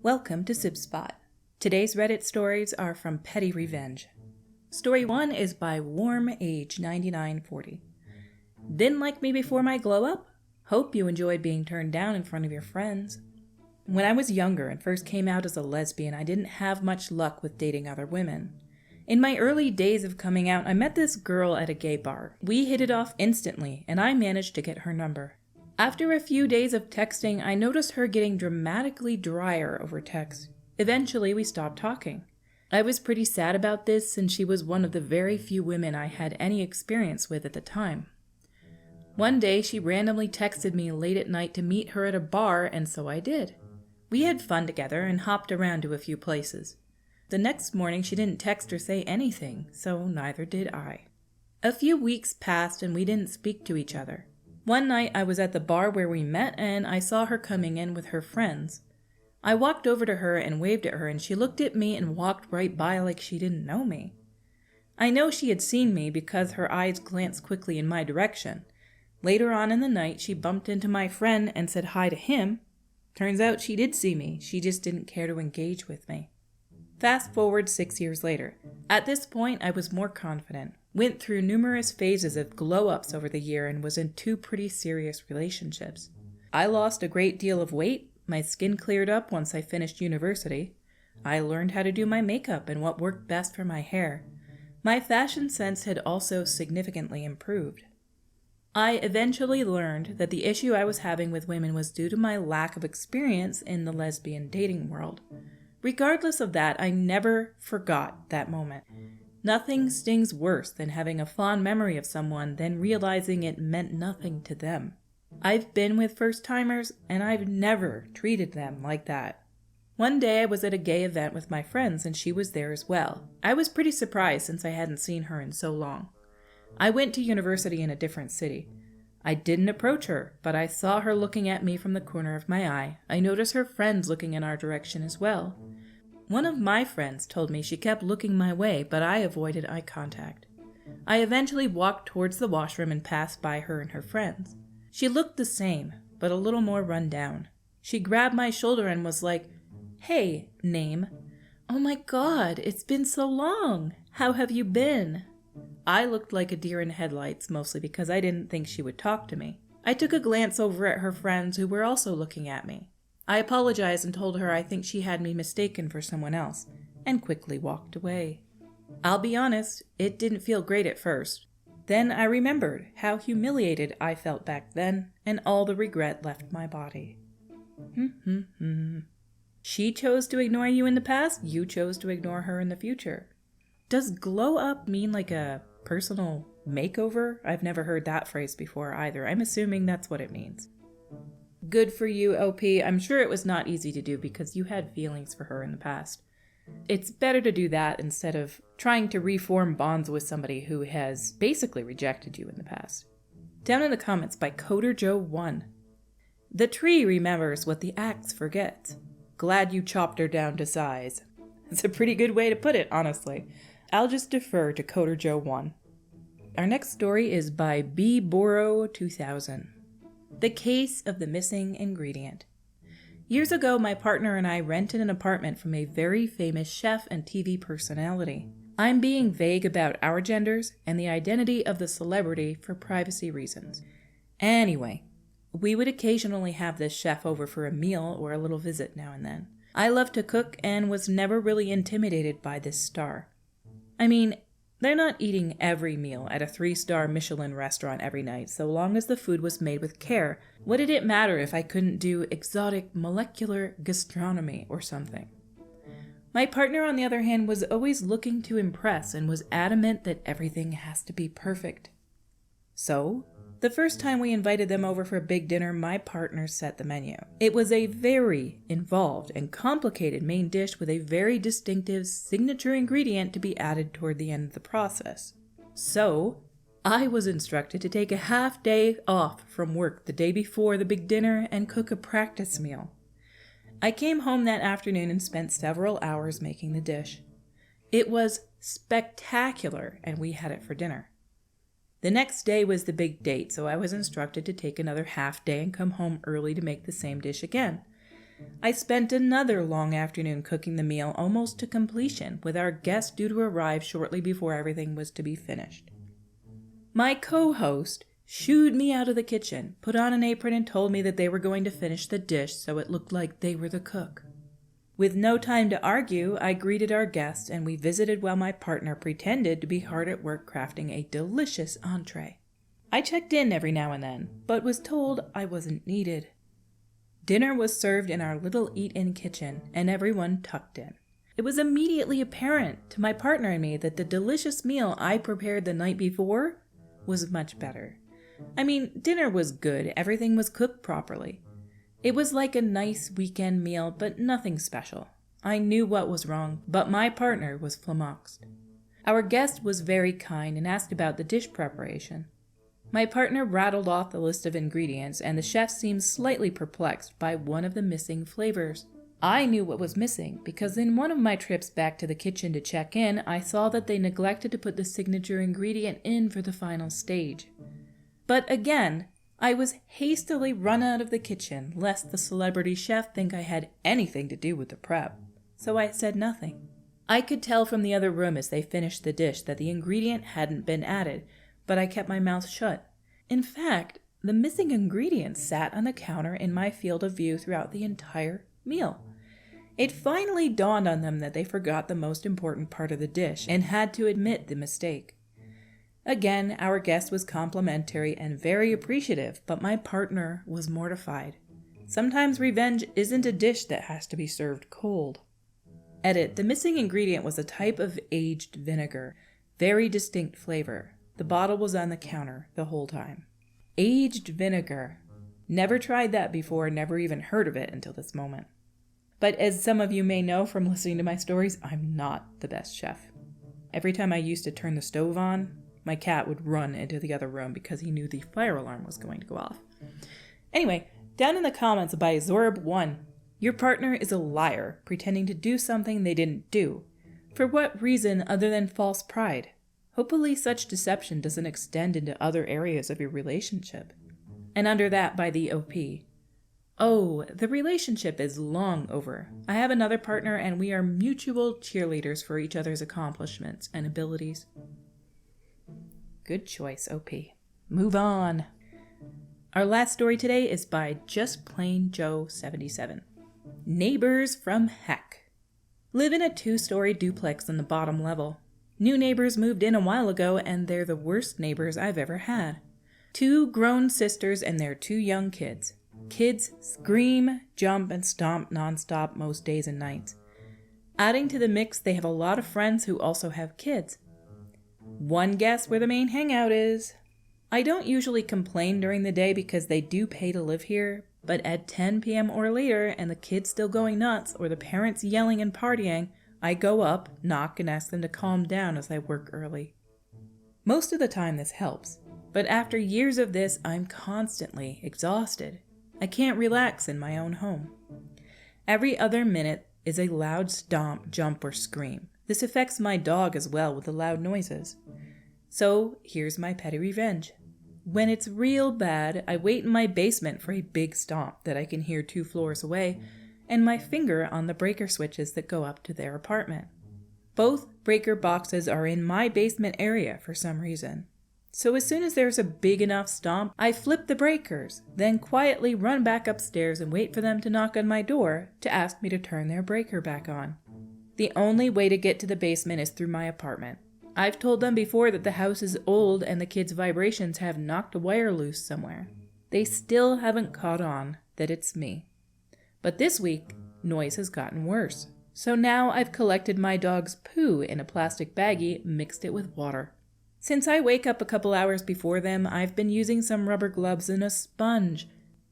Welcome to Sib Spot. Today's Reddit stories are from PettyRevenge. Story 1 is by Warm Age 9940. Didn't like me before my glow up? Hope you enjoyed being turned down in front of your friends. When I was younger and first came out as a lesbian, I didn't have much luck with dating other women. In my early days of coming out, I met this girl at a gay bar. We hit it off instantly, and I managed to get her number. After a few days of texting, I noticed her getting dramatically drier over text. Eventually, we stopped talking. I was pretty sad about this since she was one of the very few women I had any experience with at the time. One day, she randomly texted me late at night to meet her at a bar, and so I did. We had fun together and hopped around to a few places. The next morning, she didn't text or say anything, so neither did I. A few weeks passed and we didn't speak to each other. One night I was at the bar where we met and I saw her coming in with her friends. I walked over to her and waved at her and she looked at me and walked right by like she didn't know me. I know she had seen me because her eyes glanced quickly in my direction. Later on in the night she bumped into my friend and said hi to him. Turns out she did see me, she just didn't care to engage with me. Fast forward 6 years later. At this point I was more confident. Went through numerous phases of glow-ups over the year and was in 2 pretty serious relationships. I lost a great deal of weight, my skin cleared up once I finished university. I learned how to do my makeup and what worked best for my hair. My fashion sense had also significantly improved. I eventually learned that the issue I was having with women was due to my lack of experience in the lesbian dating world. Regardless of that, I never forgot that moment. Nothing stings worse than having a fond memory of someone then realizing it meant nothing to them. I've been with first-timers, and I've never treated them like that. One day I was at a gay event with my friends, and she was there as well. I was pretty surprised since I hadn't seen her in so long. I went to university in a different city. I didn't approach her, but I saw her looking at me from the corner of my eye. I noticed her friends looking in our direction as well. One of my friends told me she kept looking my way, but I avoided eye contact. I eventually walked towards the washroom and passed by her and her friends. She looked the same, but a little more run down. She grabbed my shoulder and was like, "Hey, name. Oh my God, it's been so long. How have you been?" I looked like a deer in headlights, mostly because I didn't think she would talk to me. I took a glance over at her friends who were also looking at me. I apologized and told her I think she had me mistaken for someone else, and quickly walked away. I'll be honest, it didn't feel great at first. Then I remembered how humiliated I felt back then, and all the regret left my body. She chose to ignore you in the past, you chose to ignore her in the future. Does glow up mean like a personal makeover? I've never heard that phrase before either. I'm assuming that's what it means. Good for you, OP. I'm sure it was not easy to do because you had feelings for her in the past. It's better to do that instead of trying to reform bonds with somebody who has basically rejected you in the past. Down in the comments by Coder Joe 1. The tree remembers what the axe forgets. Glad you chopped her down to size. It's a pretty good way to put it, honestly. I'll just defer to Coder Joe 1. Our next story is by B. Boro 2000. The Case of the Missing Ingredient. Years ago, my partner and I rented an apartment from a very famous chef and TV personality. I'm being vague about our genders and the identity of the celebrity for privacy reasons. Anyway, we would occasionally have this chef over for a meal or a little visit now and then. I love to cook and was never really intimidated by this star. I mean, they're not eating every meal at a 3-star Michelin restaurant every night, so long as the food was made with care. What did it matter if I couldn't do exotic molecular gastronomy or something? My partner, on the other hand, was always looking to impress and was adamant that everything has to be perfect. So, the first time we invited them over for a big dinner, my partner set the menu. It was a very involved and complicated main dish with a very distinctive signature ingredient to be added toward the end of the process. So, I was instructed to take a half day off from work the day before the big dinner and cook a practice meal. I came home that afternoon and spent several hours making the dish. It was spectacular, and we had it for dinner. The next day was the big date, so I was instructed to take another half day and come home early to make the same dish again. I spent another long afternoon cooking the meal almost to completion, with our guest due to arrive shortly before everything was to be finished. My co-host shooed me out of the kitchen, put on an apron, and told me that they were going to finish the dish so it looked like they were the cook. With no time to argue, I greeted our guests and we visited while my partner pretended to be hard at work crafting a delicious entree. I checked in every now and then, but was told I wasn't needed. Dinner was served in our little eat-in kitchen, and everyone tucked in. It was immediately apparent to my partner and me that the delicious meal I prepared the night before was much better. I mean, dinner was good, everything was cooked properly. It was like a nice weekend meal, but nothing special. I knew what was wrong, but my partner was flummoxed. Our guest was very kind and asked about the dish preparation. My partner rattled off the list of ingredients, and the chef seemed slightly perplexed by one of the missing flavors. I knew what was missing, because in one of my trips back to the kitchen to check in, I saw that they neglected to put the signature ingredient in for the final stage. But again, I was hastily run out of the kitchen, lest the celebrity chef think I had anything to do with the prep, so I said nothing. I could tell from the other room as they finished the dish that the ingredient hadn't been added, but I kept my mouth shut. In fact, the missing ingredient sat on the counter in my field of view throughout the entire meal. It finally dawned on them that they forgot the most important part of the dish and had to admit the mistake. Again, our guest was complimentary and very appreciative, but my partner was mortified. Sometimes revenge isn't a dish that has to be served cold. Edit: the missing ingredient was a type of aged vinegar, very distinct flavor. The bottle was on the counter the whole time. Aged vinegar. Never tried that before, never even heard of it until this moment. But as some of you may know from listening to my stories, I'm not the best chef. Every time I used to turn the stove on, my cat would run into the other room because he knew the fire alarm was going to go off. Anyway, down in the comments by Zorb1, your partner is a liar, pretending to do something they didn't do. For what reason other than false pride? Hopefully such deception doesn't extend into other areas of your relationship. And under that by the OP. Oh, the relationship is long over. I have another partner and we are mutual cheerleaders for each other's accomplishments and abilities. Good choice, OP. Move on. Our last story today is by Just Plain Joe 77. Neighbors from Heck. Live in a 2-story duplex on the bottom level. New neighbors moved in a while ago and they're the worst neighbors I've ever had. 2 grown sisters and their 2 young kids. Kids scream, jump, and stomp nonstop most days and nights. Adding to the mix, they have a lot of friends who also have kids. One guess where the main hangout is. I don't usually complain during the day because they do pay to live here, but at 10 p.m. or later and the kids still going nuts or the parents yelling and partying, I go up, knock, and ask them to calm down as I work early. Most of the time this helps, but after years of this, I'm constantly exhausted. I can't relax in my own home. Every other minute is a loud stomp, jump, or scream. This affects my dog as well with the loud noises. So here's my petty revenge. When it's real bad, I wait in my basement for a big stomp that I can hear 2 floors away, and my finger on the breaker switches that go up to their apartment. Both breaker boxes are in my basement area for some reason. So as soon as there's a big enough stomp, I flip the breakers, then quietly run back upstairs and wait for them to knock on my door to ask me to turn their breaker back on. The only way to get to the basement is through my apartment. I've told them before that the house is old and the kids' vibrations have knocked a wire loose somewhere. They still haven't caught on that it's me. But this week, noise has gotten worse. So now I've collected my dog's poo in a plastic baggie, mixed it with water. Since I wake up a couple hours before them, I've been using some rubber gloves and a sponge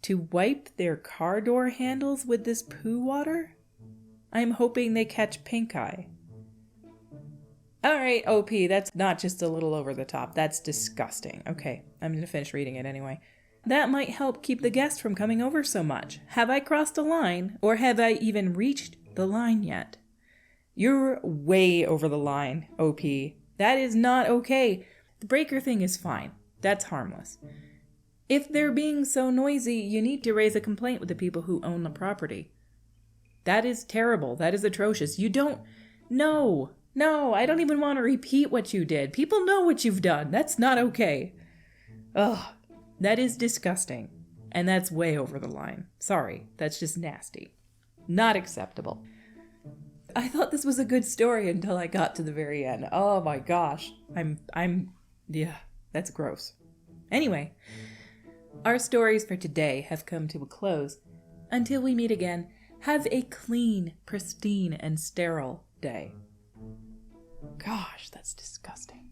to wipe their car door handles with this poo water. I'm hoping they catch pink eye. Alright, OP, that's not just a little over the top. That's disgusting. Okay, I'm going to finish reading it anyway. That might help keep the guests from coming over so much. Have I crossed a line, or have I even reached the line yet? You're way over the line, OP. That is not okay. The breaker thing is fine. That's harmless. If they're being so noisy, you need to raise a complaint with the people who own the property. That is terrible. That is atrocious. You don't... No, I don't even want to repeat what you did. People know what you've done. That's not okay. Ugh, that is disgusting. And that's way over the line. Sorry, that's just nasty. Not acceptable. I thought this was a good story until I got to the very end. Oh my gosh. Yeah, that's gross. Anyway, our stories for today have come to a close. Until we meet again, have a clean, pristine, and sterile day. Gosh, that's disgusting.